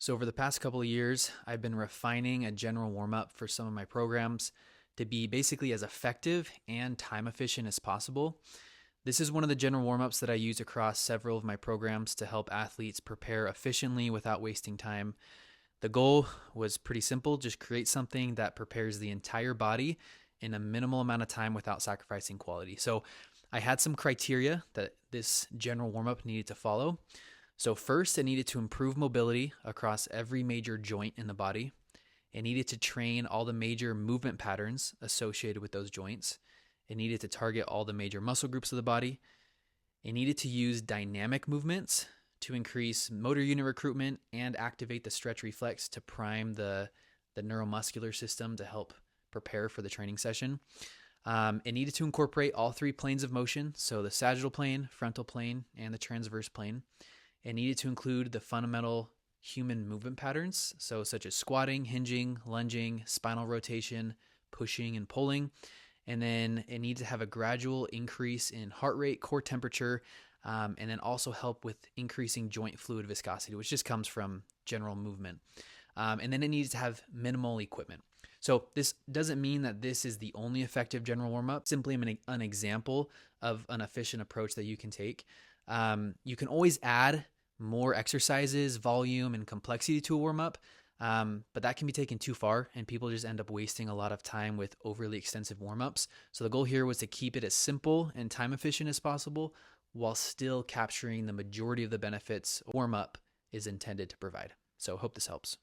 So, over the past couple of years, I've been refining a general warm up for some of my programs to be basically as effective and time efficient as possible. This is one of the general warm ups that I use across several of my programs to help athletes prepare efficiently without wasting time. The goal was pretty simple, just create something that prepares the entire body in a minimal amount of time without sacrificing quality. So, I had some criteria that this general warm up needed to follow. So, first, it needed to improve mobility across every major joint in the body. It needed to train all the major movement patterns associated with those joints. It needed to target all the major muscle groups of the body. It needed to use dynamic movements to increase motor unit recruitment and activate the stretch reflex to prime the neuromuscular system to help prepare for the training session. It needed to incorporate all three planes of motion, so the sagittal plane, frontal plane, and the transverse plane. It needed to include the fundamental human movement patterns, so such as squatting, hinging, lunging, spinal rotation, pushing, and pulling. And then it needed to have a gradual increase in heart rate, core temperature, and then also help with increasing joint fluid viscosity, which just comes from general movement. And then it needs to have minimal equipment. So this doesn't mean that this is the only effective general warm-up, simply an example of an efficient approach that you can take. You can always add more exercises, volume, and complexity to a warm-up, but that can be taken too far, and people just end up wasting a lot of time with overly extensive warm-ups. So the goal here was to keep it as simple and time efficient as possible while still capturing the majority of the benefits a warm-up is intended to provide. So hope this helps.